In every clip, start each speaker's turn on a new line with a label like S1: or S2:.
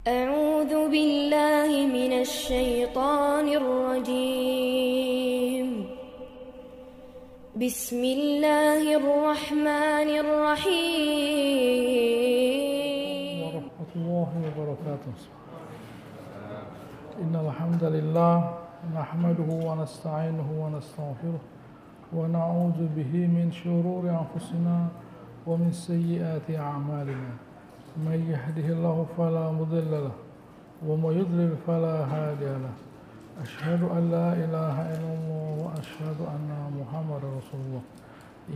S1: أعوذ بالله من الشيطان الرجيم بسم الله الرحمن الرحيم
S2: ورحمة الله وبركاته. إن الحمد لله نحمده ونستعينه ونستغفره ونعوذ به من شرور أنفسنا ومن سيئات أعمالنا. من يهده الله فلا مضل له ومن يضلل فلا هادي له. أشهد أن لا إله إلا الله وأشهد أن محمدا رسول الله.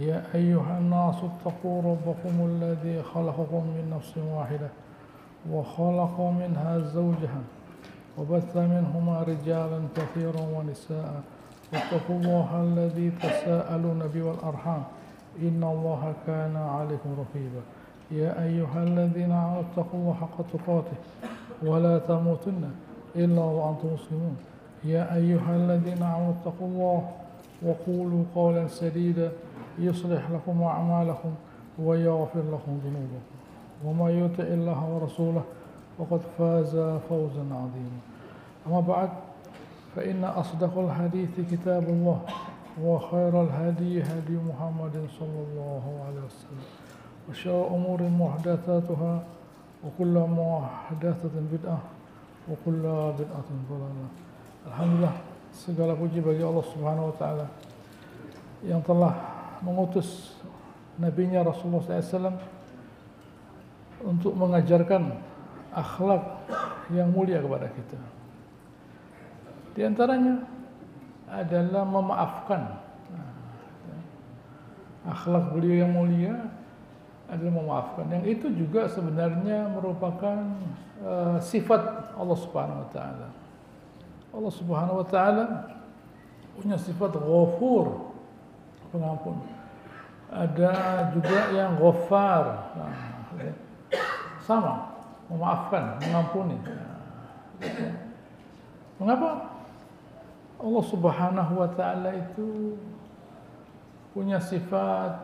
S2: يا أيها الناس اتقوا ربكم الذي خلقكم من نفس واحدة وخلق منها زوجها وبث منهما رجالا كثيرا ونساء واتقوا الله الذي تساءلون به والأرحام إن الله كان عليكم رقيبا. يا أيها الذين آمنوا اتقوا الله حق تقاته ولا تموتن إلا وأنتم مسلمون. يا أيها الذين آمنوا اتقوا الله وقولوا قولا سديدا يصلح لكم أعمالكم ويغفر لكم ذنوبكم ومن يطع الله ورسوله فقد فاز فوزا عظيما. أما بعد فإن أصدق الحديث كتاب الله وخير الهدي هدي محمد صلى الله عليه وسلم وشر الأمور محدثاتها وكل محدثة بدعة وكل بدعة ضلالة. Alhamdulillah, segala puji bagi Allah Subhanahu wa taala yang telah mengutus nabinya Rasulullah SAW untuk mengajarkan akhlak yang mulia kepada kita. Di antaranya adalah memaafkan. Akhlak beliau yang mulia adalah memaafkan. Yang itu juga sebenarnya merupakan sifat Allah Subhanahu wa taala. Allah Subhanahu wa taala punya sifat Ghafur, pengampun. Ada juga yang Ghaffar. Sama, memaafkan, mengampuni. Mengapa Allah Subhanahu wa taala itu punya sifat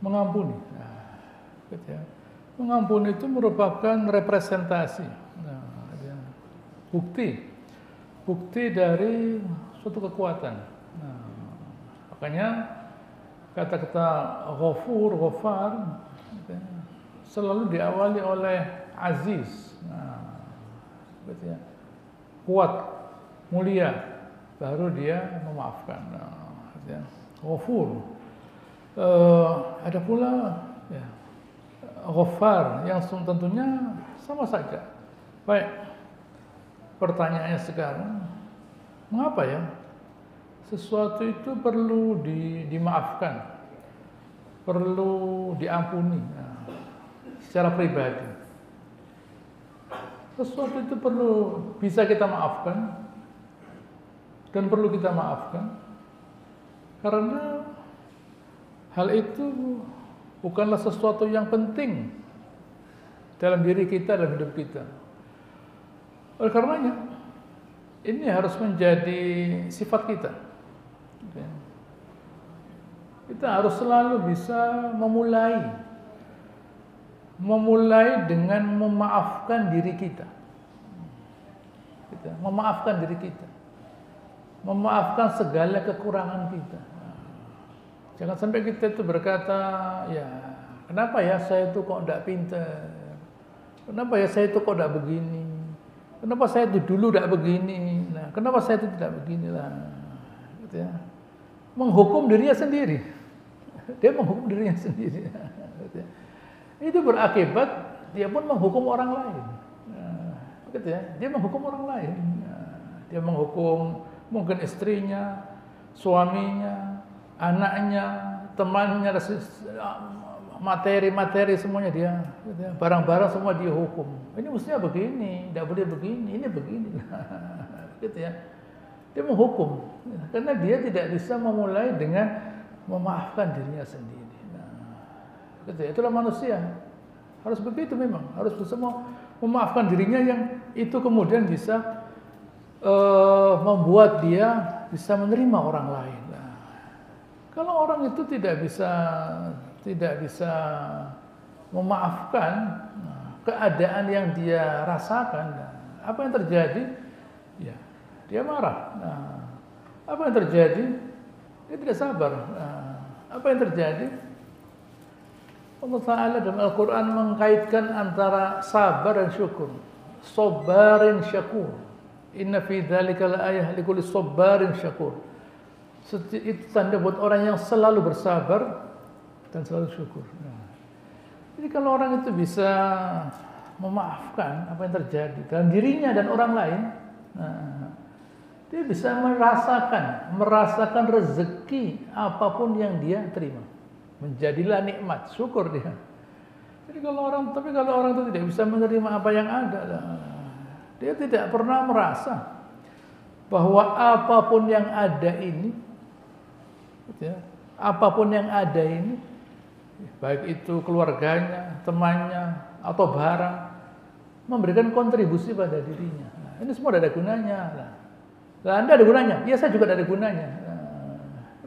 S2: mengampuni? Mengampuni itu merupakan representasi, bukti dari suatu kekuatan. Makanya kata-kata Ghafur, Ghaffar selalu diawali oleh Aziz, kuat, mulia, baru dia memaafkan. Ghafur. Ada pula Ghaffar yang tentunya sama saja. Baik, pertanyaannya sekarang, mengapa ya sesuatu itu perlu dimaafkan, perlu diampuni secara pribadi? Sesuatu itu perlu bisa kita maafkan dan perlu kita maafkan karena hal itu bukanlah sesuatu yang penting dalam diri kita, dalam hidup kita. Oleh karenanya, ini harus menjadi sifat kita. Kita harus selalu bisa memulai dengan memaafkan diri kita. Memaafkan diri kita. Memaafkan segala kekurangan kita. Jangan sampai kita itu berkata, ya kenapa ya saya itu kok tidak pintar? Kenapa ya saya itu kok tidak begini? Kenapa saya itu dulu tidak begini? Nah, kenapa saya itu tidak beginilah? Gitu ya. Menghukum dirinya sendiri. Dia menghukum dirinya sendiri. Gitu ya. Itu berakibat dia pun menghukum orang lain. Gitu ya. Dia menghukum orang lain. Dia menghukum mungkin istrinya, suaminya, anaknya, temannya, materi-materi semuanya dia, barang-barang semua dia hukum. Ini mestinya begini, tidak boleh begini, ini begini, gitu ya. Dia menghukum, karena dia tidak bisa memulai dengan memaafkan dirinya sendiri. Gitu ya. Itulah manusia, harus begitu memang, harus bisa memaafkan dirinya yang itu kemudian bisa membuat dia bisa menerima orang lain. Kalau orang itu tidak bisa memaafkan, keadaan yang dia rasakan. Apa yang terjadi? Ya, dia marah. Nah, apa yang terjadi? Dia tidak sabar. Nah, apa yang terjadi? Allah Ta'ala dalam Al-Quran mengkaitkan antara sabar dan syukur. Sabarin syakur. Inna fi dzalika laayah likulli sabarin syakur. Itu tanda buat orang yang selalu bersabar dan selalu syukur. Nah, jadi kalau orang itu bisa memaafkan apa yang terjadi dalam dirinya dan orang lain, nah, dia bisa merasakan rezeki apapun yang dia terima. Menjadilah nikmat, syukur dia. Jadi kalau orang itu tidak bisa menerima apa yang ada, dia tidak pernah merasa bahwa apapun yang ada ini, baik itu keluarganya, temannya, atau barang, memberikan kontribusi pada dirinya. Nah, ini semua ada gunanya. Nah, Anda ada gunanya, ya saya juga ada gunanya. Nah,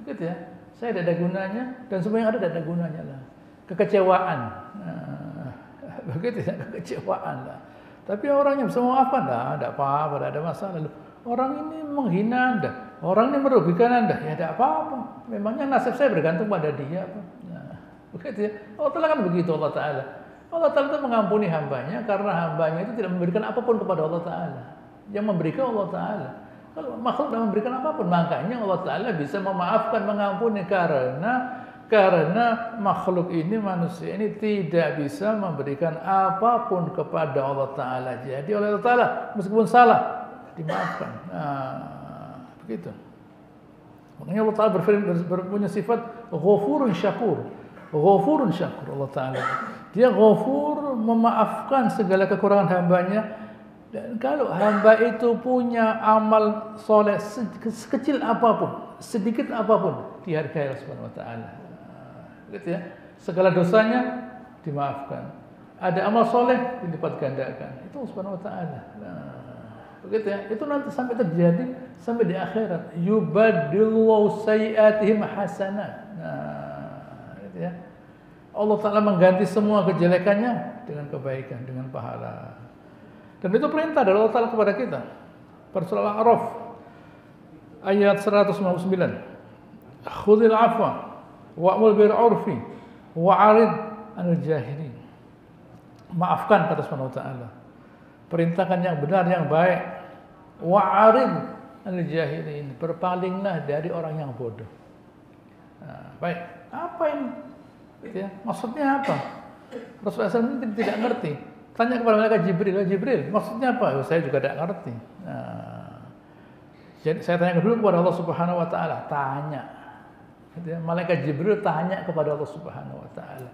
S2: begitu ya. Saya ada gunanya dan semua yang ada gunanya lah. Kekecewaan, nah, begitu ya, kekecewaan lah. Tapi orang yang bisa memaafkan, tidak apa-apa, tidak ada masalah. Orang ini menghina Anda, orang ini merugikan Anda, ya tidak apa-apa. Memangnya nasib saya bergantung pada dia. Nah, begitu ya. Allah Ta'ala kan begitu Allah Ta'ala. Allah Ta'ala itu mengampuni hambanya karena hambanya itu tidak memberikan apapun kepada Allah Ta'ala. Yang memberikan Allah Ta'ala. Kalau makhluk tidak memberikan apapun, makanya Allah Ta'ala bisa memaafkan, mengampuni karena makhluk ini, manusia ini tidak bisa memberikan apapun kepada Allah Ta'ala. Jadi oleh Allah Ta'ala meskipun salah dimaafkan. Nah, begitu. Makanya Allah Ta'ala berpunya sifat Ghafurun Syakur. Ghafurun Syakur Allah Ta'ala. Dia Ghafur, memaafkan segala kekurangan hambanya. Dan kalau hamba itu punya amal soleh sekecil apapun, sedikit apapun, dihargai Allah Subhanahu Wa Ta'ala. Gitu ya. Segala dosanya dimaafkan. Ada amal soleh dilipat gandakan. Itu Allah Subhanahu Wa Ta'ala. Begitu ya. Itu nanti sampai terjadi sampai di akhirat. Yubaddilullahu sayyi'atihim hasanat. Gitu ya. Allah Ta'ala mengganti semua kejelekannya dengan kebaikan, dengan pahala. Dan itu perintah dari Allah Ta'ala kepada kita. Pada surah Al-A'raf ayat 199. Khudhil afwa wa'mur bil 'urfi wa'arid 'anil jahilin. Maafkan kata Subhanahu wa ta'ala. Perintahkan yang benar, yang baik. Wa'arid 'anil jahilin. Berpalinglah dari orang yang bodoh. Nah, baik. Apa ini? Ya, maksudnya apa? Rasulullah SAW tidak ngerti. Tanya kepada malaikat Jibril, maksudnya apa? Saya juga tidak ngerti. Nah, jadi saya tanya dulu kepada Allah Subhanahu Wa Taala. Tanya, malaikat Jibril tanya kepada Allah Subhanahu Wa Taala.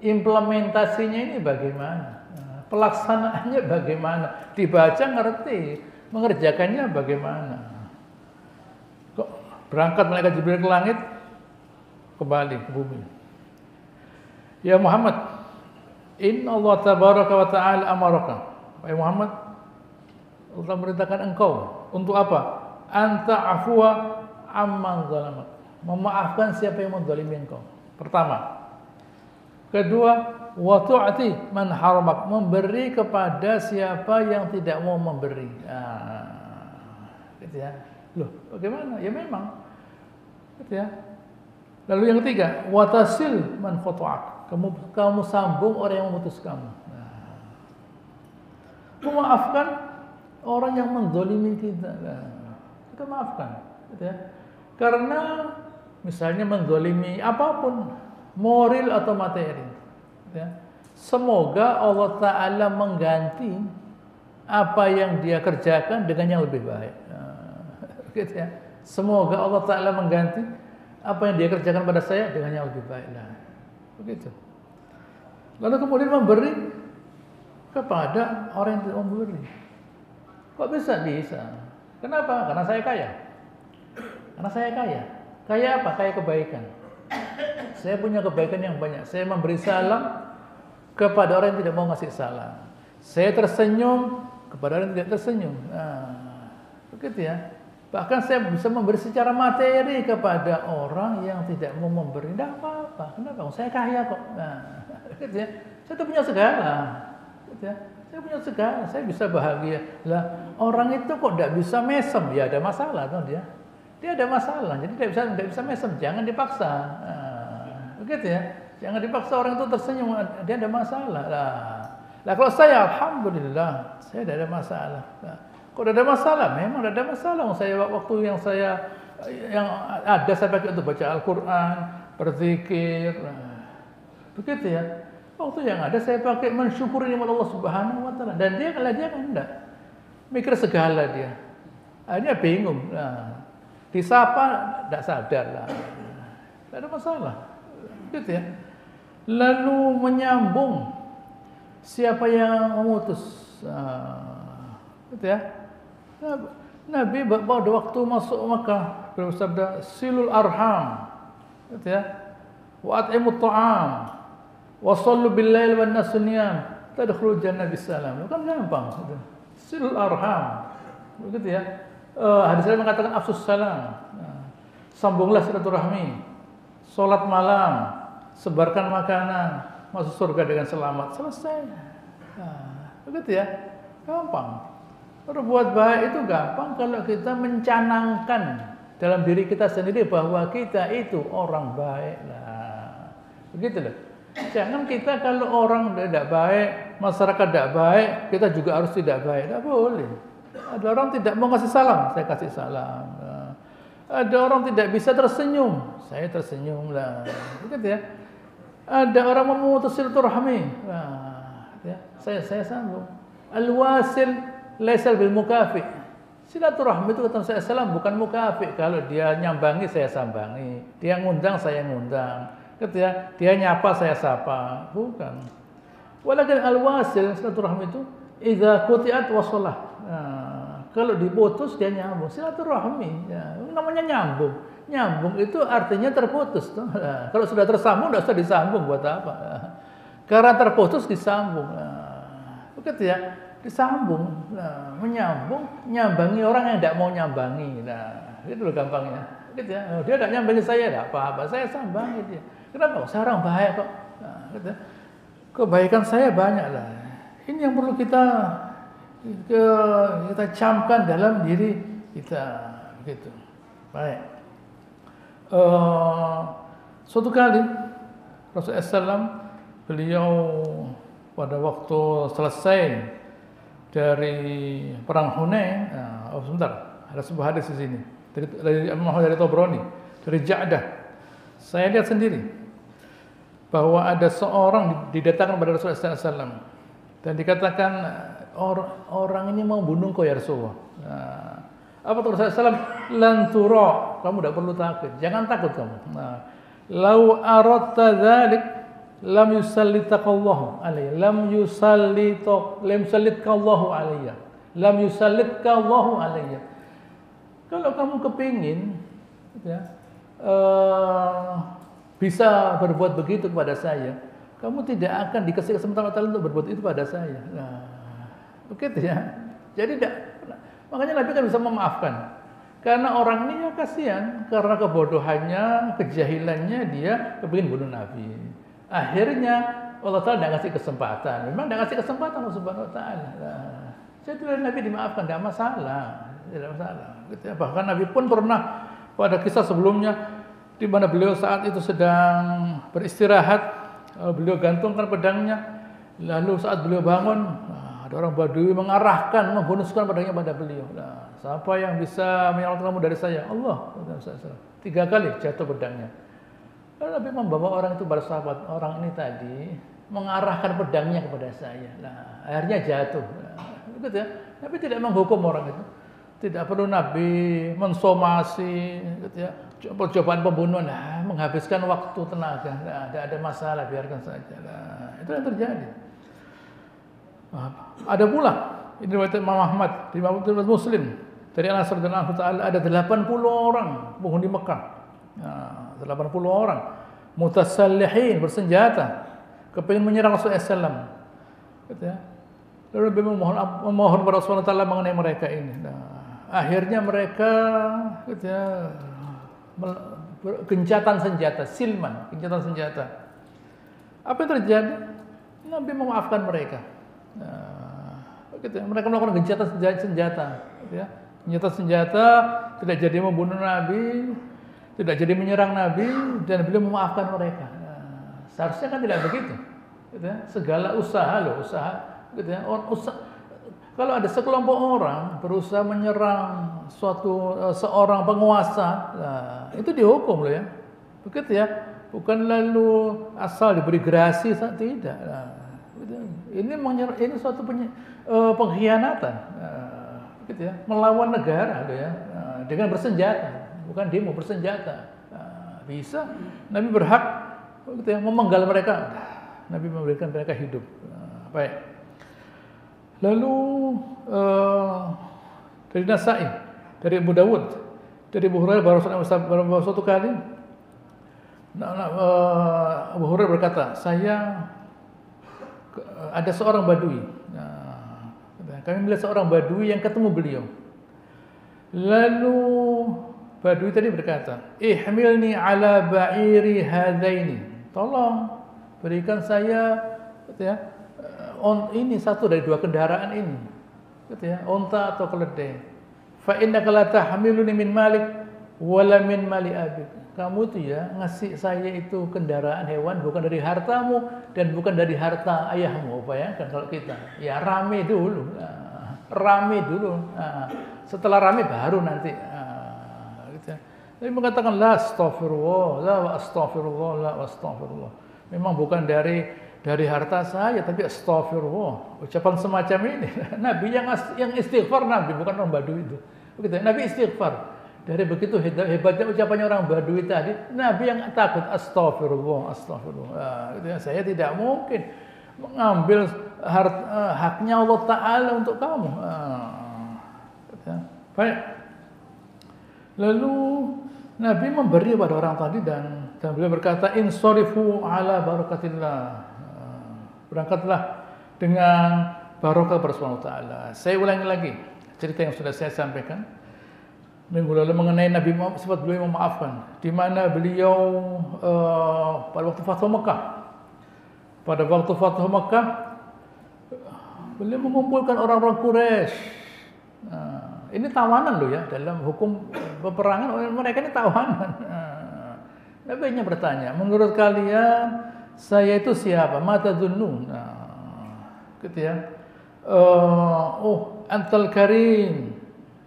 S2: Implementasinya ini bagaimana? Nah, pelaksanaannya bagaimana? Dibaca ngerti, mengerjakannya bagaimana? Kok berangkat malaikat Jibril ke langit, kembali ke bumi. Ya Muhammad, Inna Allah tabaraka wa ta'ala amaraka. Wahai Muhammad, Allah merintahkan engkau untuk apa? Anta afwa amman zalamak. Memaafkan siapa yang menzalimi engkau. Pertama. Kedua, wa tu'ti man haramak. Memberi kepada siapa yang tidak mau memberi. Gitu ya. Loh, bagaimana? Ya memang. Gitu ya. Lalu yang ketiga, wa tasil man qata'ak. Kamu sambung orang yang memutus kamu. Nah, memaafkan orang yang menzalimi kita. Nah, kita maafkan, gitu ya. Karena misalnya menzalimi apapun, moral atau materi. Gitu ya. Semoga Allah Ta'ala mengganti apa yang dia kerjakan dengan yang lebih baik. Nah, gitu ya. Semoga Allah Ta'ala mengganti apa yang dia kerjakan pada saya dengan yang lebih baik. Nah, begitu. Lalu kemudian memberi kepada orang yang tidak memberi. Kok bisa? Bisa. Kenapa? Karena saya kaya. Karena saya kaya. Kaya apa? Kaya kebaikan. Saya punya kebaikan yang banyak. Saya memberi salam kepada orang yang tidak mau ngasih salam. Saya tersenyum kepada orang yang tidak tersenyum. Nah, begitu ya. Bahkan saya bisa memberi secara materi kepada orang yang tidak mau memberi. Tidak apa-apa. Kenapa? Saya kaya kok. Nah, gitu ya. Saya tuh punya segala. Gitu ya. Saya punya segala, saya bisa bahagia. Lah orang itu kok tidak bisa mesem? Ya ada masalah tuh dia. Dia ada masalah, jadi tidak bisa mesem. Jangan dipaksa. Begitu ya. Jangan dipaksa orang itu tersenyum. Dia ada masalah. Lah kalau saya, alhamdulillah, saya tidak ada masalah. Kok tidak ada masalah? Memang tidak ada masalah. Waktu yang ada saya pakai untuk baca Al-Quran, berzikir. Begitu ya. Waktu yang ada saya pakai mensyukuri nikmat Allah Subhanahu wa taala. Dan dia kan enggak. Mikir segala dia. Akhirnya bingung. Disapa enggak sadar lah. Enggak ada masalah. Gitu ya. Lalu menyambung siapa yang memutus. Gitu ya. Nabi pada waktu masuk Makkah bersabda silul arham. Gitu ya. Wa at'imut ta'am. Wasallu bil-lail wan nas niyam tadkhulul jannah bisalam. Kan gampang gitu. Silul arham. Begitu ya. Hadis lain mengatakan afsus salam. Sambunglah silaturahmi. Salat malam, sebarkan makanan, masuk surga dengan selamat. Selesai. Begitu ya. Gampang. Berbuat baik itu gampang kalau kita mencanangkan dalam diri kita sendiri bahwa kita itu orang baik. Begitu loh. Jangan kita kalau orang tidak baik, masyarakat tidak baik, kita juga harus tidak baik. Tidak boleh. Ada orang tidak mau kasih salam, saya kasih salam. Ada orang tidak bisa tersenyum, saya tersenyum lah. Begitu ya. Ada orang memutus silaturahmi, ya, saya sambung. Al-wasil laisal bil mukafi. Silaturahmi itu kata saya salam bukan mukafi. Kalau dia nyambangi saya sambangi, dia ngundang saya ngundang. Ketika dia nyapa saya sapa, bukan. Walakin al-wasil silaturahmi itu idza quti'at wasalah. Kalau diputus dia nyambung. Silaturahmi, ya, namanya nyambung. Nyambung itu artinya terputus. Kalau sudah tersambung enggak usah disambung buat apa? Karena terputus disambung. Begitu ya, disambung. Menyambung, nyambangi orang yang tidak mau nyambangi. Itu loh gampangnya. Gitu ya. Dia tidak nyambangi saya, tidak apa-apa. Saya sambangi dia. Kenapa? Saya orang baik kok. Gitu. Kebaikan saya banyak lah. Ini yang perlu kita camkan dalam diri kita. Begitu. Baik. Suatu kali Rasulullah SAW beliau pada waktu selesai dari perang Hunain. Sebentar, ada sebuah hadis di sini dari Tabrani, dari Ja'dah. Saya lihat sendiri bahwa ada seorang didatangkan kepada Rasulullah SAW dan dikatakan orang ini mau bunuh kau ya Rasulullah. Apa kata Rasulullah SAW? Lan tura, kamu tidak perlu takut, jangan takut kamu. Lau aradta dzalik lam yusallitakallahu alayya, lam yusallitkallahu alayya, lam yusallitkallahu alayya. Kalau kamu kepingin, ya, bisa berbuat begitu kepada saya, kamu tidak akan dikasih kesempatan Allah untuk berbuat itu pada saya. Begitu ya. Jadi makanya Nabi kan bisa memaafkan. Karena orang ini ya kasihan, karena kebodohannya, kejahilannya dia kepingin bunuh Nabi. Akhirnya Allah Ta'ala tidak ngasih kesempatan. Memang tidak ngasih kesempatan Allah Subhanahu Wa Ta'ala. Jadi Nabi dimaafkan, tidak masalah. Tidak masalah. Gitu ya. Bahkan Nabi pun pernah pada kisah sebelumnya di mana beliau saat itu sedang beristirahat, beliau gantungkan pedangnya, lalu saat beliau bangun, ada orang Badui mengarahkan, menghunuskan pedangnya pada beliau. Siapa yang bisa menyelamatkan kamu dari saya? Allah. 3 kali jatuh pedangnya. Lalu Nabi membawa orang itu pada sahabat, orang ini tadi mengarahkan pedangnya kepada saya. Akhirnya jatuh. Begitu ya. Nabi tidak menghukum orang itu. Tidak perlu Nabi mensomasi, gitu ya, percobaan pembunuhan, menghabiskan waktu tenaga, tidak ada masalah, biarkan saja. Itu yang terjadi. Ada pula, ini riwayat Imam Ahmad, di riwayat Muslim, dari Anas radhiyallahu taala ada 80 orang penghuni Mekah, 80 orang mutasallihin bersenjata, kepingin menyerang Rasulullah SAW. Gitu ya. Lalu Nabi memohon kepada Rasulullah Taala mengenai mereka ini. Akhirnya mereka gitu ya, gencatan senjata, silman, gencatan senjata. Apa yang terjadi? Nabi memaafkan mereka. Gitu ya. Mereka melakukan gencatan senjata, gitu ya. Senjata tidak jadi membunuh Nabi, tidak jadi menyerang Nabi, dan beliau memaafkan mereka. Seharusnya kan tidak begitu, gitu ya. Segala usaha, gitu ya. Kalau ada sekelompok orang berusaha menyerang seorang penguasa, itu dihukum loh ya, begitu ya. Bukan lalu asal diberi gerasi, tidak. Ini suatu pengkhianatan, gitu ya, melawan negara, gitu ya, dengan bersenjata, bukan demo bersenjata. Bisa, Nabi berhak, gitu ya, memenggal mereka. Nabi memberikan mereka hidup. Baik. Lalu dari Nasai, dari Abu Dawud, dari Abu Hurairah baru suatu kali Abu Hurairah berkata, ada seorang badui. Kami melihat seorang badui yang ketemu beliau. Lalu badui tadi berkata, "Ihmilni ala ba'iri hadaini." Tolong berikan saya, gitu ya, ini satu dari dua kendaraan ini, gitu ya, onta atau keledai. Fa innaka la tahmiluni min malik wala min mali abik. Kamu tuh ya ngasih saya itu kendaraan hewan bukan dari hartamu dan bukan dari harta ayahmu. Bayangkan kalau kita ya rame dulu. Setelah rame baru nanti, gitu ya. Tapi mengatakan la astaghfirullah. Memang bukan dari harta saya, tapi astagfirullah. Ucapan semacam ini. Nabi yang istighfar, Nabi bukan orang Badui itu. Begitu, Nabi istighfar. Dari begitu hebatnya ucapannya orang Badui tadi, Nabi yang takut astagfirullah. Gitu ya. Saya tidak mungkin mengambil haknya Allah Ta'ala untuk kamu. Gitu ya. Baik. Lalu Nabi memberi pada orang tadi dan beliau berkata, insorifu ala barakatillah. Berangkatlah dengan barokah bersama Allah. Saya ulangi lagi cerita yang sudah saya sampaikan minggu lalu mengenai Nabi Muhammad, sifat beliau memaafkan. Di mana beliau pada waktu Fathu Mekah. Pada waktu Fathu Mekah, beliau mengumpulkan orang-orang Quraisy. Ini tawanan loh ya, dalam hukum peperangan mereka ini tawanan. Nabi hanya bertanya, menurut kalian saya itu siapa? Mata dunnun. Gitu ya. Antal karim.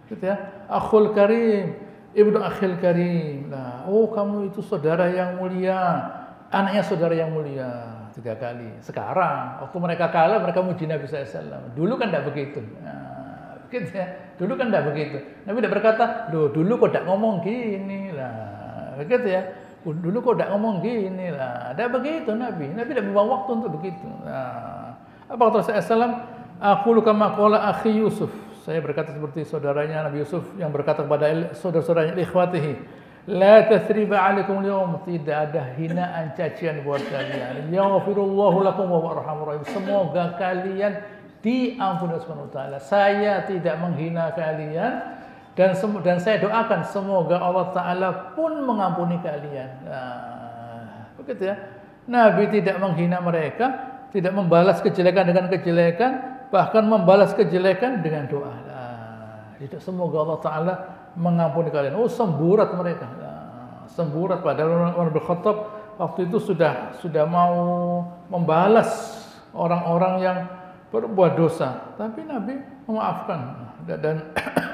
S2: Gitu ya. Akhul karim, ibnu akhil karim. Kamu itu saudara yang mulia, anaknya saudara yang mulia. 3 kali. Sekarang waktu mereka kalah, mereka muji Nabi SAW. Dulu kan tidak begitu. Gitu ya. Dulu kan tidak begitu. Nabi tidak berkata, dulu kok tidak ngomong gini lah. Begitu ya. Dulu kok tidak ngomong gini lah. Ada begitu Nabi. Nabi tidak membuang waktu untuk begitu. Apa kata Rasulullah? Aku kama qala akhi Yusuf. Saya berkata seperti saudaranya Nabi Yusuf yang berkata kepada saudara-saudaranya, ikhwatihi, la tathriba alaikum al-yawm. Tidak ada hinaan cacian buat kalian. Yaghfirullahu lakum wa arhamur rahim. Semoga kalian diampuni oleh Subhanahu wa taala. Saya tidak menghina kalian. Dan saya doakan semoga Allah Ta'ala pun mengampuni kalian. Begitu ya. Nabi tidak menghina mereka, tidak membalas kejelekan dengan kejelekan, bahkan membalas kejelekan dengan doa. Semoga Allah Ta'ala mengampuni kalian. Semburat mereka. Semburat padahal Umar bin Khattab waktu itu sudah mau membalas orang-orang yang berbuat dosa. Tapi Nabi memaafkan. Dan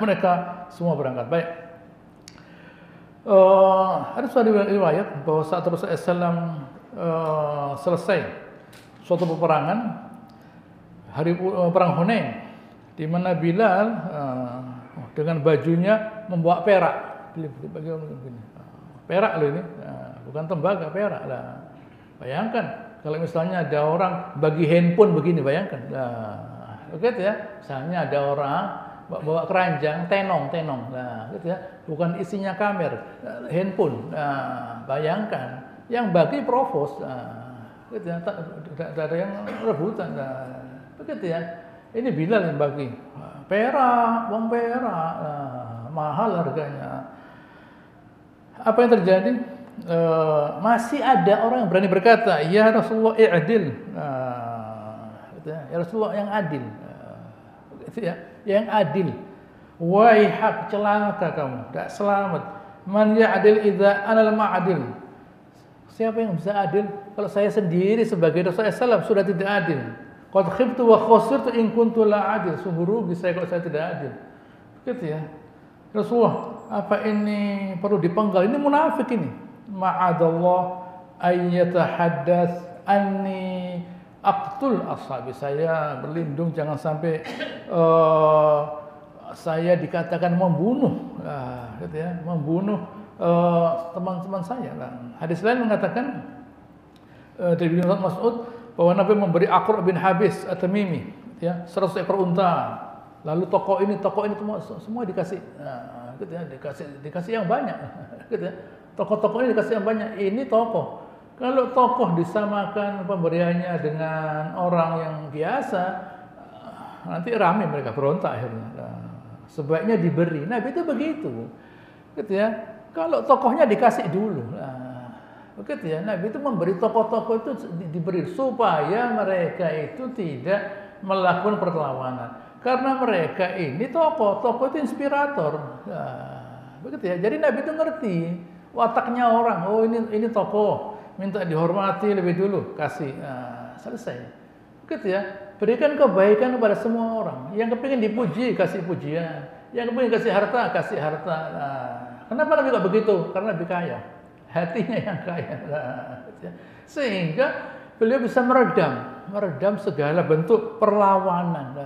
S2: mereka semua berangkat. Baik. Ada suatu riwayat bahwa saat Rasulullah SAW selesai suatu peperangan, hari perang Hunain, di mana Bilal dengan bajunya membawa perak. Perak loh ini, bukan tembaga, perak lah. Bayangkan kalau misalnya ada orang bagi handphone begini, bayangkan. Begitu ya. Misalnya ada orang bawa keranjang, tenong, gitu ya, bukan isinya kamera, handphone. Bayangkan, yang bagi provos, gitu ya, tidak ada yang rebutan, begitu ya. Ini Bilal yang bagi, perak, uang perak, mahal harganya. Apa yang terjadi? Masih ada orang yang berani berkata, ya Rasulullah i'dil.
S3: Ya Rasulullah yang adil. Gitu ya, yang adil. Waihak, celaka kamu, tidak selamat. Man ya'dil idza anal ma'adil. Siapa yang bisa adil kalau saya sendiri sebagai Rasulullah SAW sudah tidak adil? Qad khibtu wa khasirtu in kuntu la adil. Sungguh rugi saya kalau saya tidak adil. Gitu ya. Rasulullah, apa ini perlu dipenggal? Ini munafik ini. Ma'adallah ayyatahaddath anni aqtul ashabi. Saya berlindung jangan sampai saya dikatakan membunuh, gitu ya, membunuh teman-teman saya. Hadis lain mengatakan dari Ibnu Mas'ud bahwa Nabi memberi Aqra' bin Habis At-Tamimi, ya, 100 ekor unta. Lalu tokoh ini semua dikasih, gitu ya, dikasih yang banyak, gitu ya. Tokoh-tokoh ini dikasih yang banyak. Ini tokoh. Kalau tokoh disamakan pemberiannya dengan orang yang biasa, nanti ramai mereka berontak akhirnya. Sebaiknya diberi. Nabi itu begitu, gitu ya. Kalau tokohnya dikasih dulu, begitu ya. Nabi itu memberi tokoh-tokoh itu diberi supaya mereka itu tidak melakukan perlawanan. Karena mereka ini tokoh itu inspirator, begitu ya. Jadi Nabi itu ngerti wataknya orang. Oh ini tokoh, minta dihormati lebih dulu, kasih, selesai, begitu ya. Berikan kebaikan kepada semua orang. Yang kepingin dipuji, kasih pujian. Yang kepingin kasih harta. Kenapa Nabi kok begitu? Karena Nabi kaya. Hatinya yang kaya. Sehingga beliau bisa meredam segala bentuk perlawanan.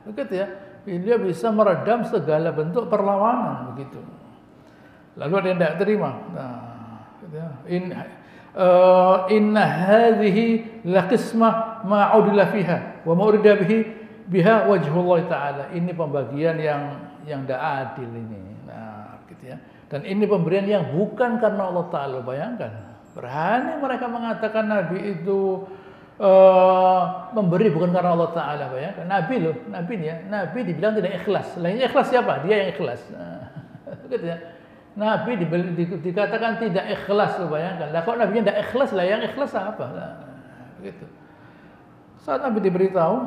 S3: Begitu ya. Beliau bisa meredam segala bentuk perlawanan. Begitu. Lalu ada yang tidak terima. Gitu ya. Inna hadhihi laqismah ma udila fiha wa ma urida biha wajhullah taala. Ini pembagian yang tidak adil ini. Gitu ya. Dan ini pemberian yang bukan karena Allah taala. Bayangkan, berani mereka mengatakan Nabi itu memberi bukan karena Allah taala. Bayangkan, Nabi nih ya. Nabi dibilang tidak ikhlas. Lainnya ikhlas siapa? Dia yang ikhlas. Gitu ya. Nabi dikatakan tidak ikhlas, bayangkan. Lah kok Nabinya tidak ikhlas, lah yang ikhlas apa? Begitu. Saat Nabi diberitahu,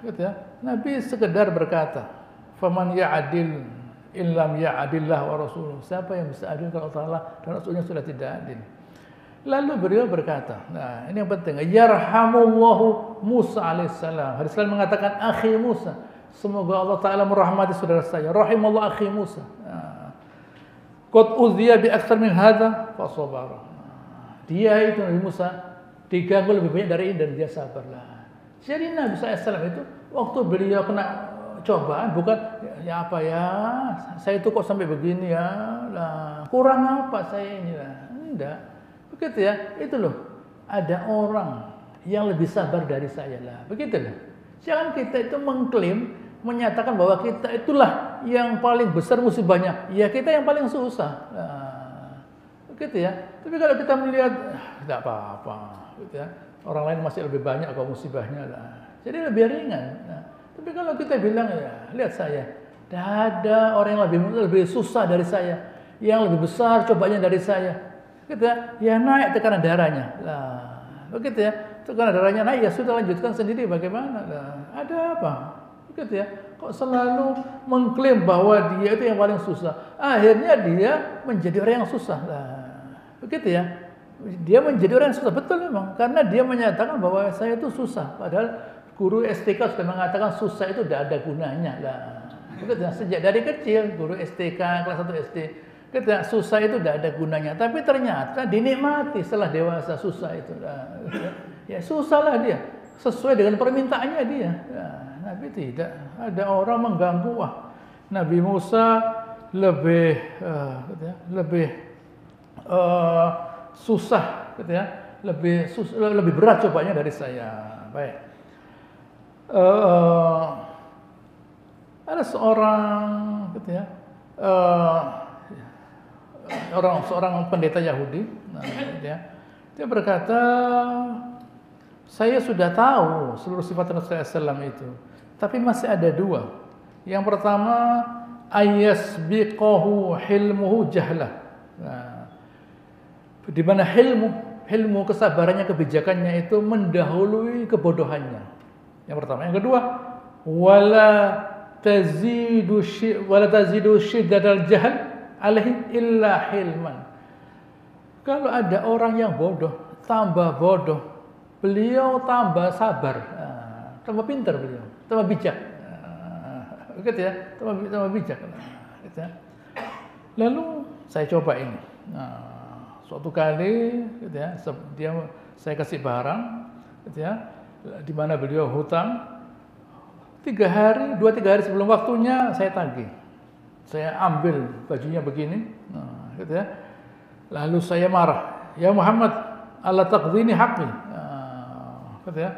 S3: gitu ya, Nabi sekedar berkata, "Faman ya'dil illam ya'dillah wa rasuluh." Siapa yang bisa adil kalau Allah dan Rasulnya sudah tidak adil? Lalu beliau berkata, nah ini yang penting, yarhamullahu Musa alaihissalam. Hadis lain mengatakan akhi Musa. Semoga Allah Taala merahmati saudara saya. Rahimallahu akhi Musa. Qad udhiya bi aktsar min hadza fa sabara. Dia itu Nabi Musa diganggu lebih banyak dari ini dan dia sabarlah. Jadi Nabi SAW itu waktu beliau kena cobaan bukan ya apa ya, saya itu kok sampai begini ya, lah kurang apa saya ini lah. Enggak. Begitu ya. Itu loh. Ada orang yang lebih sabar dari saya lah. Begitulah. Jangan kita itu mengklaim menyatakan bahwa kita itulah yang paling besar musibahnya. Ya kita yang paling susah. Nah, begitu ya. Tapi kalau kita melihat tidak apa-apa, gitu ya. Orang lain masih lebih banyak kok musibahnya lah. Jadi lebih ringan. Nah, tapi kalau kita bilang ya, lihat saya, tidak ada orang yang lebih susah dari saya, yang lebih besar cobanya dari saya. Gitu ya. Ya naik tekanan darahnya. Nah, begitu ya. Tekanan darahnya naik ya sudah lanjutkan sendiri bagaimana? Nah, ada apa? Gitu ya. Kok selalu mengklaim bahwa dia itu yang paling susah. Akhirnya dia menjadi orang yang susah. Nah, begitu ya. Dia menjadi orang yang susah. Betul memang. Karena dia menyatakan bahwa saya itu susah. Padahal guru STK sudah mengatakan susah itu tidak ada gunanya. Nah, begitu ya. Sejak dari kecil guru STK kelas 1 SD. Gitu ya. Susah itu tidak ada gunanya. Tapi ternyata dinikmati setelah dewasa susah itu. Nah, gitu ya. Ya susahlah dia. Sesuai dengan permintaannya dia. Nah, Nabi tidak. Ada orang mengganggu, wah Nabi Musa lebih susah, gitu ya, lebih berat cobanya dari saya. Baik. Ada seorang, gitu ya, seorang pendeta Yahudi, gitu ya, dia berkata, saya sudah tahu seluruh sifat Rasulullah SAW itu. Tapi masih ada dua. Yang pertama, ayasbiqahu hilmuhu jahlah. Nah, di mana hilmu kesabarannya, kebijakannya itu mendahului kebodohannya. Yang pertama. Yang kedua, wala tazidu syiddatal jahl alaihi illa hilman. Kalau ada orang yang bodoh, tambah bodoh, beliau tambah sabar, tambah pintar beliau, tambah bijak. Begitu ya, tambah bijak. Gitu ya. Lalu saya coba ini. Suatu kali, gitu ya, saya kasih barang, gitu ya, di mana beliau hutang 2-3 hari sebelum waktunya saya tagih. Saya ambil bajunya begini, gitu ya. Lalu saya marah, ya Muhammad, ala taqdini haqqi. Gitu ya.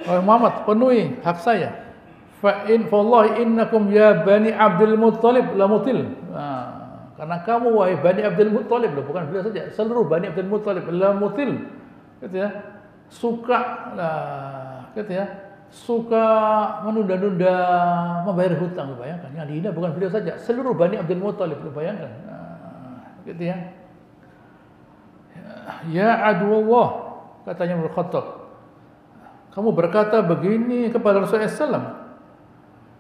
S3: Wahai Muhammad, penuhi hak saya. Fa wallahi innakum ya bani Abdul Muttalib lamutil. Karena kamu wahai bani Abdul Muttalib, bukan beliau saja, seluruh bani Abdul Muttalib lamutil. Gitu ya. Suka gitu ya. Suka menunda-nunda membayar hutang, bayangkan. Yang dihina bukan beliau saja, seluruh bani Abdul Muttalib, bayangkan. Gitu ya. Ya aduwallah, katanya Umar Khattab, kamu berkata begini kepada Rasulullah SAW,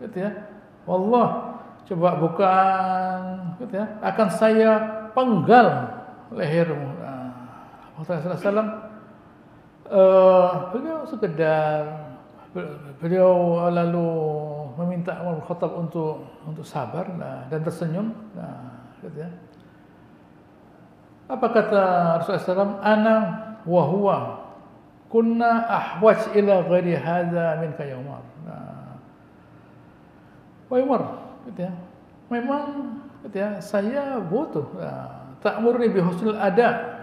S3: gitu ya. Wallah, coba bukan, gitu ya, akan saya penggal lehermu. Rasulullah SAW, beliau lalu meminta Umar Khattab untuk sabar dan tersenyum, gitu ya. Apa kata Rasulullah SAW? Ana wa huwa kunna ahwaj ila ghairi hadza minka ya Umar. Wahai Umar, gitu ya. Memang gitu ya, saya butuh. Ta'murni bi husnil ada,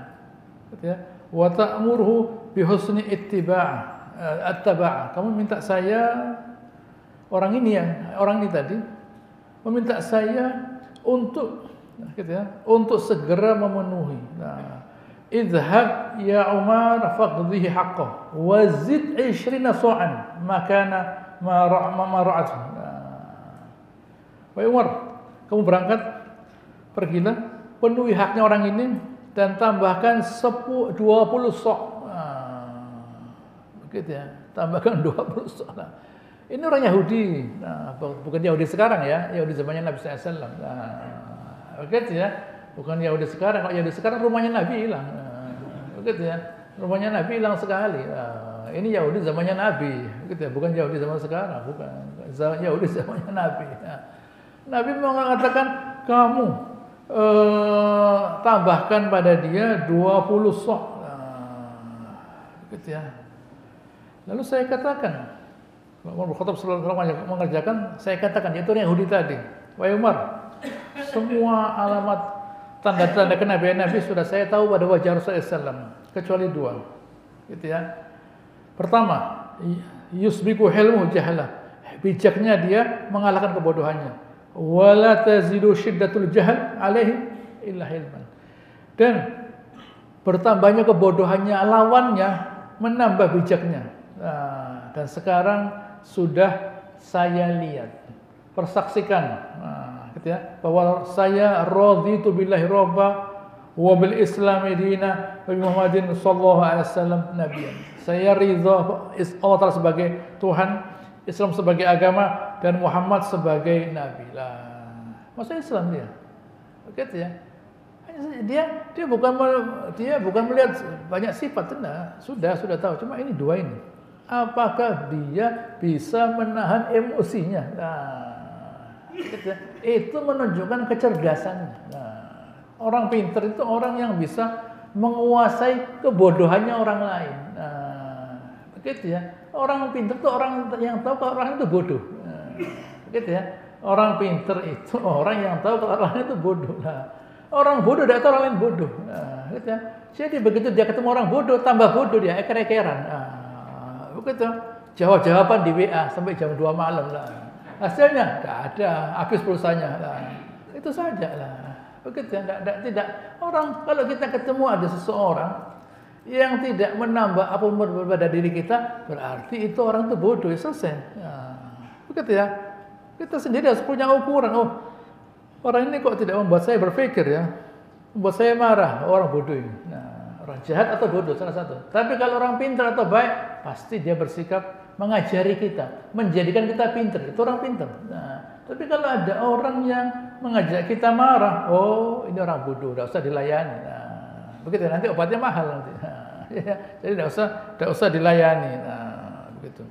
S3: gitu ya. Wa ta'murhu bi husni attiba'. Kamu minta saya, orang ini tadi meminta saya untuk, gitu ya, untuk segera memenuhi. Idhhab ya Umar faqdhihi haqqah wa zid 20 sa'an makana ma ra'at. Wahai Umar, kamu berangkat, pergilah, penuhi haknya orang ini dan tambahkan 20 sa'. Begitu ya, tambahkan 20 sa'. Ini orang Yahudi, bukan Yahudi sekarang ya, Yahudi zamannya Nabi SAW. Begitu ya, bukan Yahudi sekarang. Kalau Yahudi sekarang rumahnya Nabi hilang. Begitu ya, rumahnya Nabi hilang sekali. Ini Yahudi zamannya Nabi, begitu ya, bukan Yahudi zaman sekarang, bukan. Yahudi zamannya Nabi. Nabi mengatakan kamu tambahkan pada dia 20 sa'. Begitu ya. Lalu saya katakan, Umar bin Khattab selalu mengerjakan, saya katakan, yaitu Yahudi tadi, wahai Umar, semua alamat tanda-tanda kenabian Nabi sudah saya tahu pada wajah Rasulullah SAW, kecuali 2, gitu ya. Pertama, yusbiku hilmu jahlah, bijaknya dia mengalahkan kebodohannya. Wala tazidu syiddatul jahl alaihi illa hilman. Dan bertambahnya kebodohannya lawannya menambah bijaknya. Dan sekarang sudah saya lihat, persaksikan, gitu ya, bahwa saya raditu billahi robba wa bil islami dina wa Muhammadin sallallahu alaihi wasallam nabiyyan. Saya ridha Allah Ta'ala sebagai Tuhan, Islam sebagai agama, dan Muhammad sebagai nabi. Masa Islam dia, begitu ya. Dia bukan melihat banyak sifat, sudah tahu. Cuma ini 2 ini. Apakah dia bisa menahan emosinya? Gitu ya. Itu menunjukkan kecerdasannya. Orang pintar itu orang yang bisa menguasai kebodohannya orang lain. Begitu ya. Orang pintar itu orang yang tahu kalau orang itu bodoh. Begitu ya. Orang pintar itu orang yang tahu kalau orang itu bodoh. Orang bodoh tidak tahu orang lain bodoh. Gitu ya. Jadi begitu dia ketemu orang bodoh, tambah bodoh dia, eker-ekeran. Begitu. Jawab-jawaban di WA sampai jam 2 malam lah. Hasilnya tidak ada, habis pulsanya lah. Itu saja lah. Begitu ya. Tidak. Orang kalau kita ketemu ada seseorang yang tidak menambah apa pada diri kita, berarti itu orang itu bodoh, selesai. Begitu ya. Kita sendiri harus punya ukuran. Oh, orang ini kok tidak membuat saya berpikir ya, membuat saya marah, orang bodoh ini. Orang jahat atau bodoh salah satu. Tapi kalau orang pintar atau baik, pasti dia bersikap mengajari kita, menjadikan kita pintar. Itu orang pintar. Nah, tapi kalau ada orang yang mengajak kita marah, oh ini orang bodoh, tidak usah dilayani. Nah, begitu nanti obatnya mahal nanti. Nah, ya, jadi tidak usah dilayani. Nah, begitu.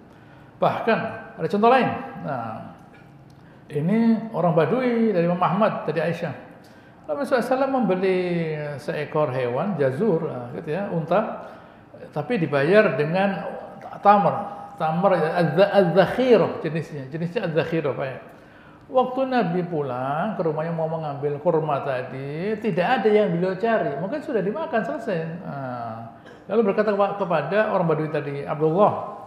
S3: Bahkan ada contoh lain. Nah, ini orang Badui dari Imam Ahmad, dari Aisyah. Nabi SAW membeli seekor hewan jazur, gitu ya, unta, tapi dibayar dengan tamar az-zakhirah jenisnya az-zakhirah. Waktu Nabi pulang ke rumahnya mau mengambil kurma tadi, tidak ada yang beliau cari, mungkin sudah dimakan selesai. Lalu berkata kepada orang Badui tadi, Abdullah,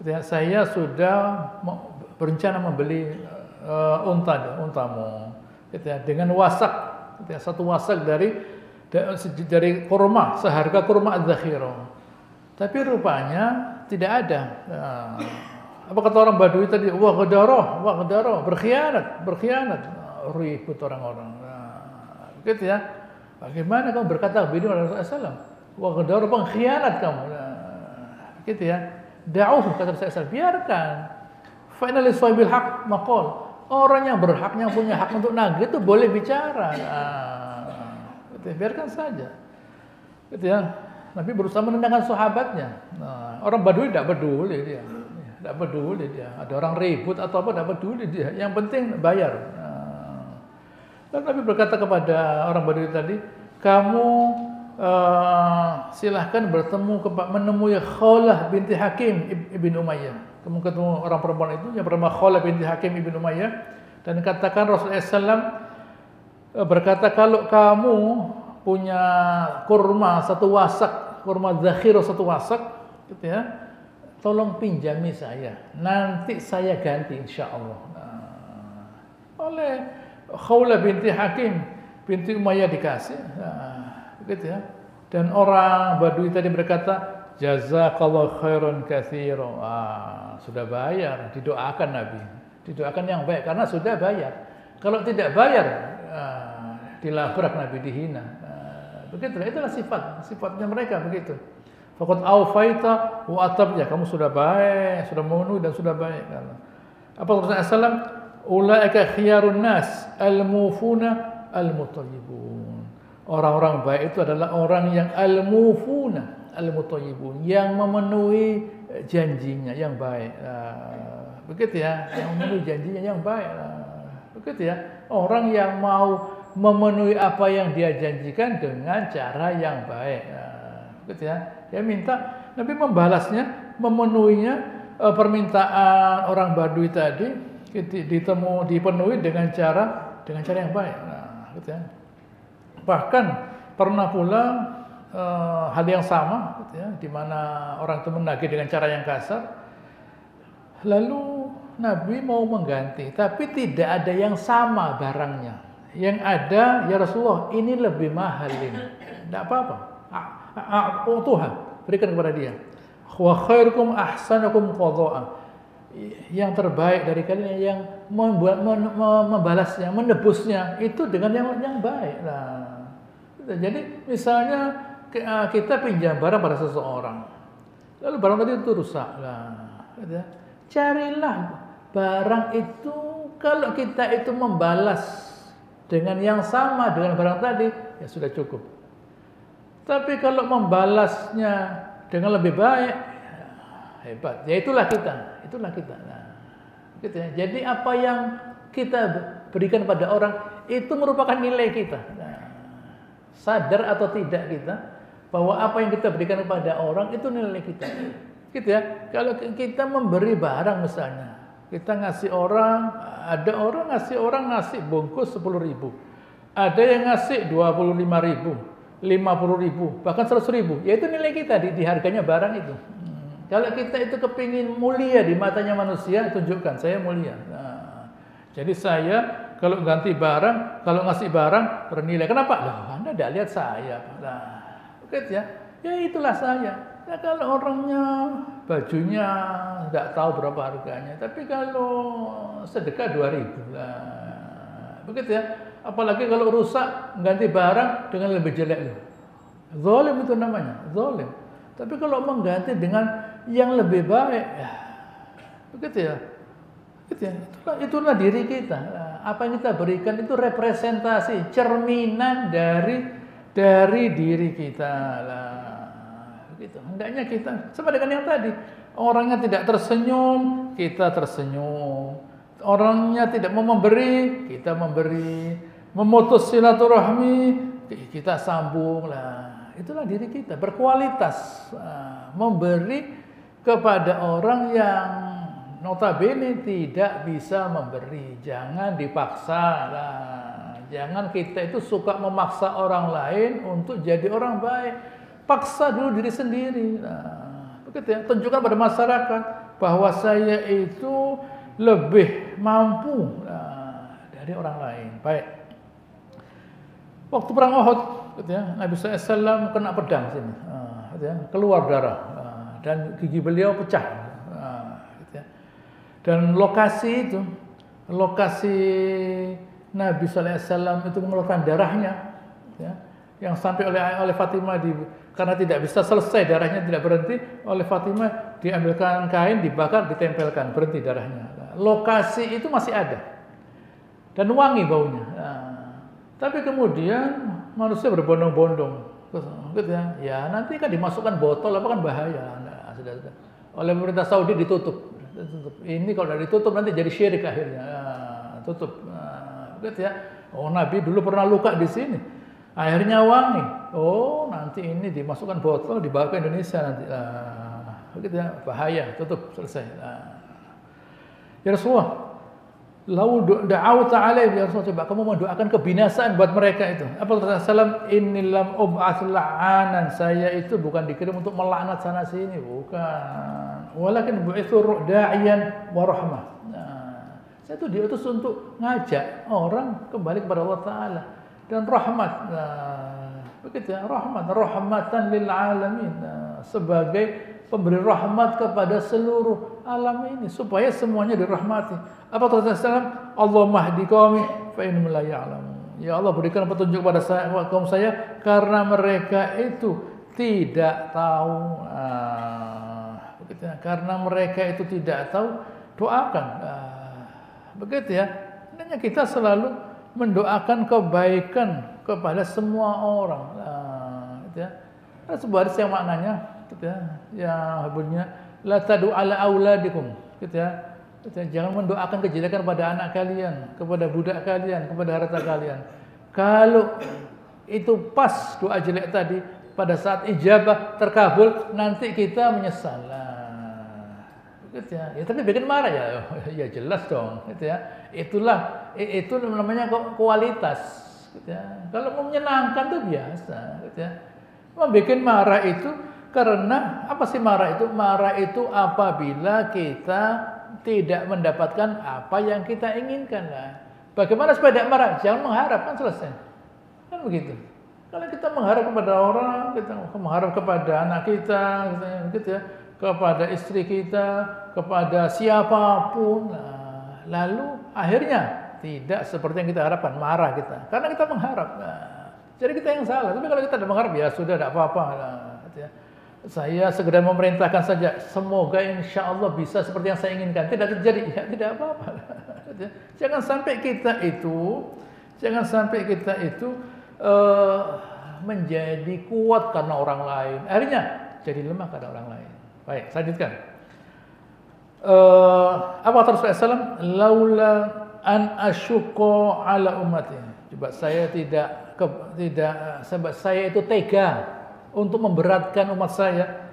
S3: gitu ya, saya sudah berencana membeli untamu, gitu ya, dengan wasak. Satu wasak dari kurma, seharga kurma az-zakhirah. Tapi rupanya tidak ada. Apa kata orang Badui tadi? Wah qadarah, berkhianat. Ribut orang-orang. Gitu ya. Bagaimana kamu berkata begini kepada Rasulullah SAW? Wah qadarah, pengkhianat kamu. Gitu ya. Da'uhu, kata Rasulullah SAW, biarkan. Fa inna lis-sahibil haqq maqal. Orang yang berhak, yang punya hak untuk nagih itu boleh bicara. Gitu ya, biarkan saja. Gitu ya. Nabi berusaha menenangkan sahabatnya. Orang Badui tidak peduli dia. Tidak peduli dia. Ada orang ribut atau apa, tidak peduli dia. Yang penting bayar. Dan Nabi berkata kepada orang Badui tadi, kamu silahkan menemui Khawlah binti Hakim ibn Umayyah. Kamu ketemu orang perempuan itu yang bernama Khawlah binti Hakim ibn Umayyah, dan katakan Rasulullah SAW berkata, kalau kamu punya kurma satu wasak, kurma zakhirah satu wasak, gitu ya, tolong pinjami saya, nanti saya ganti insyaallah. Oleh Khawlah binti Hakim binti Umayyah dikasih, begitu ya. Dan orang Badui tadi berkata, jazakallahu khairan katsira. Sudah bayar, didoakan Nabi. Didoakan yang baik karena sudah bayar. Kalau tidak bayar, dilabrak Nabi, dihina. Begitu, itulah sifatnya mereka begitu. Faqad aufaita wa atabja, kamu sudah baik, sudah memenuhi dan sudah baik. Apa Rasulullah SAW? Ulaika khiyarun nas al-mufuna al-mutayyibun. Orang-orang baik itu adalah orang yang al-mufuna al-mutayyibun, yang memenuhi janjinya yang baik. Begitu ya, yang memenuhi janjinya yang baik. Begitu ya, orang yang mau memenuhi apa yang dia janjikan dengan cara yang baik. Begitu ya. Dia minta, Nabi membalasnya, memenuhinya permintaan orang Badui tadi, dipenuhi dengan cara yang baik. Gitu ya. Bahkan pernah pula hal yang sama, gitu ya, di mana orang itu menagih dengan cara yang kasar. Lalu Nabi mau mengganti, tapi tidak ada yang sama barangnya. Yang ada, ya Rasulullah, ini lebih mahal ini. Tidak apa-apa. Tuhan, berikan kepada dia. Wa khairukum ahsanukum qadha'a. Yang terbaik dari kalian yang membalasnya, menebusnya itu dengan yang baik. Nah, jadi misalnya kita pinjam barang pada seseorang, lalu barang tadi itu rusak, carilah barang itu, kalau kita itu membalas dengan yang sama dengan barang tadi, ya sudah cukup. Tapi kalau membalasnya dengan lebih baik, ya, hebat. Ya itulah kita. Nah, gitu ya. Jadi apa yang kita berikan pada orang itu merupakan nilai kita. Nah, sadar atau tidak kita bahwa apa yang kita berikan kepada orang itu nilai kita. Gitu ya. Kalau kita memberi barang misalnya, kita ngasih orang, ada orang ngasih bungkus 10.000. Ada yang ngasih 25.000, 50.000, bahkan 100.000. Ya itu nilai kita di harganya barang itu. Kalau kita itu kepingin mulia di matanya manusia, tunjukkan saya mulia. Nah, jadi saya kalau ganti barang, kalau ngasih barang bernilai. Kenapa? Loh, Anda tidak lihat saya. Nah, begitu ya. Ya itulah saya. Ya, kalau orangnya bajunya tidak tahu berapa harganya, tapi kalau sedekah 2.000 lah. Begitu ya. Apalagi kalau rusak ganti barang dengan lebih jelek loh. Zalim itu namanya, zalim. Tapi kalau mengganti dengan yang lebih baik, ya, begitu ya. Gitu ya. Itulah diri kita. Apa yang kita berikan itu representasi, cerminan dari diri kita. Gitu. Hendaknya kita sama dengan yang tadi. Orangnya tidak tersenyum, kita tersenyum. Orangnya tidak mau memberi, kita memberi. Memutus silaturahmi, kita sambung lah. Itulah diri kita, berkualitas. Memberi kepada orang yang notabene tidak bisa memberi. Jangan dipaksa lah. Jangan kita itu suka memaksa orang lain untuk jadi orang baik. Paksa dulu diri sendiri. Nah, begitu ya. Tunjukkan pada masyarakat bahwa saya itu lebih mampu dari orang lain. Baik. Waktu perang Uhud, gitu ya, Nabi SAW kena pedang sini, gitu ya, keluar darah dan gigi beliau pecah. Gitu ya. Dan lokasi itu, lokasi Nabi SAW itu mengeluarkan darahnya, gitu ya, yang sampai oleh Fatimah karena tidak bisa selesai darahnya tidak berhenti, oleh Fatimah diambilkan kain, dibakar, ditempelkan, berhenti darahnya. Lokasi itu masih ada dan wangi baunya. Tapi kemudian manusia berbondong-bondong, gitu ya. Ya nanti kan dimasukkan botol, apa kan bahaya. Sudah. Oleh pemerintah Saudi ditutup. Ini kalau tidak ditutup nanti jadi syirik akhirnya. Tutup, gitu ya. Oh Nabi dulu pernah luka di sini. Akhirnya wangi. Oh, nanti ini dimasukkan botol, dibawa ke Indonesia nanti. Begitu ya, bahaya, tutup, selesai. Ya Rasulullah, lau da'auta alaihim ya Rasulullah, coba kamu mendoakan kebinasaan buat mereka itu. Apa kata Rasulullah? Innilam ub'ats la'anan, saya itu bukan dikirim untuk melaknat sana sini, bukan. Walakin bu'itsu da'iyan wa rahmah. Saya itu diutus untuk ngajak orang kembali kepada Allah Ta'ala dan rahmat. Begitu ya, rahmatan lil alamin, sebagai pemberi rahmat kepada seluruh alam ini supaya semuanya dirahmati. Apa kata Rasulullah? Allahumma hdi qaumi fa innahum la ya'lamun. Ya Allah, berikan petunjuk pada kaum saya karena mereka itu tidak tahu. Begitu ya, karena mereka itu tidak tahu, doakan. Begitu ya. Hendaknya kita selalu mendoakan kebaikan kepada semua orang. Gitu ya. Ada sebuah hadis yang maknanya, gitu ya, yang bunyinya la tadu ala auladikum, gitu ya. Gitu ya. Jangan mendoakan kejelekan pada anak kalian, kepada budak kalian, kepada harta kalian. Kalau itu pas doa jelek tadi pada saat ijabah terkabul, nanti kita menyesal. Gitu ya. Ya tapi bikin marah ya. Ya jelas dong, gitu ya. Itu namanya kualitas, gitu ya. Kalau mau menyenangkan tuh biasa, gitu ya. Membikin marah itu karena apa sih marah itu? Marah itu apabila kita tidak mendapatkan apa yang kita inginkan. Bagaimana supaya tidak marah? Jangan mengharap, kan selesai. Kan begitu. Kalau kita mengharap kepada orang, kita mengharap kepada anak kita, gitu ya, kepada istri kita, kepada siapapun, lalu akhirnya tidak seperti yang kita harapkan, marah kita. Karena kita mengharap. Jadi kita yang salah. Tapi kalau kita tidak mengharap, ya sudah, tidak apa-apa. Gitu ya. Saya segera memerintahkan saja, semoga insya Allah bisa seperti yang saya inginkan. Tidak terjadi, ya tidak apa-apa. Gitu ya. Jangan sampai kita itu menjadi kuat karena orang lain. Akhirnya jadi lemah karena orang lain. Baik, lanjutkan. Apa kata Rasulullah SAW? Laula an asyuqa ala ummati. Coba saya saya itu tega untuk memberatkan umat saya.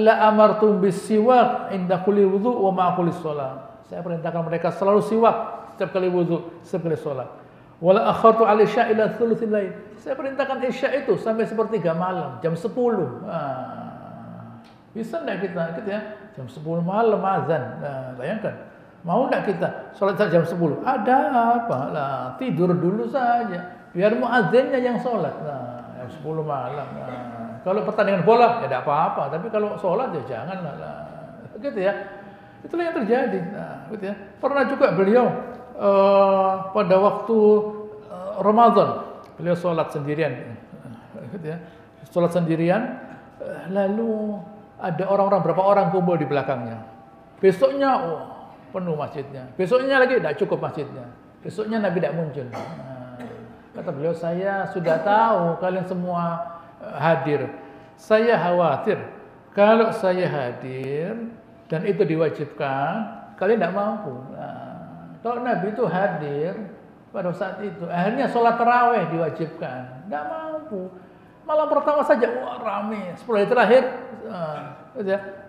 S3: La amartum bisiwak inda kulli wudu wa ma'a kulli shalah. Saya perintahkan mereka selalu siwak setiap kali wudu, setiap kali salat. Wala akhartu al isya ila thuluthil lail. Saya perintahkan isya itu sampai sepertiga malam, jam 10. Bisa enggak kita, gitu ya? Jam 10 malam azan. Bayangkan. Mau enggak kita salat jam 10? Ada apa? Lah, tidur dulu saja. Biar muazzinnya yang salat. Jam 10 malam. Kalau pertandingan bola ya enggak apa-apa, tapi kalau salat ya janganlah. Gitu ya. Itulah yang terjadi. Gitu ya. Pernah juga beliau pada waktu Ramadan, beliau sholat sendirian gitu ya. Sholat sendirian, lalu ada orang-orang, berapa orang kumpul di belakangnya. Besoknya, penuh masjidnya. Besoknya lagi, tidak cukup masjidnya. Besoknya Nabi tidak muncul. Kata beliau, saya sudah tahu kalian semua hadir. Saya khawatir kalau saya hadir dan itu diwajibkan, kalian tidak mampu. Kalau Nabi itu hadir pada saat itu, akhirnya sholat tarawih diwajibkan, tidak mampu. Malam pertama saja, wah rame. 10 hari terakhir,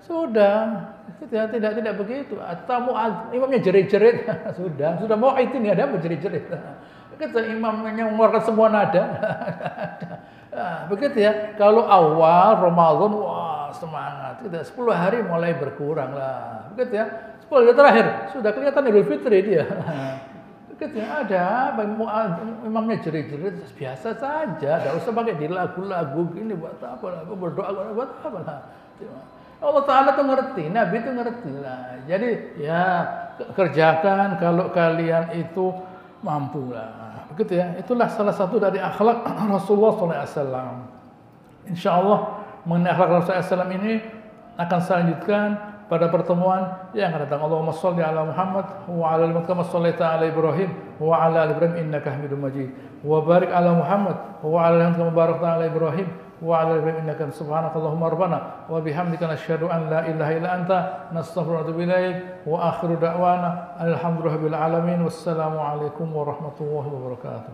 S3: sudah, tidak begitu. Atau imamnya jerit-jerit, sudah mau ini ada apa jerit-jerit? Kita imamnya mengeluarkan semua nada. Begitu ya. Kalau awal Ramadan, wah semangat. 10 hari mulai berkurang lah. Begitu ya. 10 hari terakhir sudah kelihatan Idul Fitri dia. Begitu ya. Ada imamnya jerit-jerit, biasa saja. Tidak usah pakai di lagu-lagu gini buat apa? Berdoa buat apa lah. Allah Ta'ala tuh ngerti, Nabi itu ngerti lah. Jadi ya kerjakan kalau kalian itu mampu lah. Begitu ya. Itulah salah satu dari akhlak Rasulullah SAW. InsyaAllah mengenai akhlak Rasulullah SAW ini akan saya lanjutkan pada pertemuan yang akan datang. Allahumma sholli ala Muhammad wa ala ali Muhammad kama shallaita ala Ibrahim wa ala ali Ibrahim innaka Hamidum Majid. Wa barik ala Muhammad wa ala ali Muhammad kama barakta ala Ibrahim wa ala ali Ibrahim innaka subhanakallahumma rabbana wa bihamdika nasyhadu an la ilaha illa anta nastaghfiruka wa natubu ilaik wa akhiru da'wana alhamdulillahirabbil alamin wassalamu alaikum warahmatullahi wabarakatuh.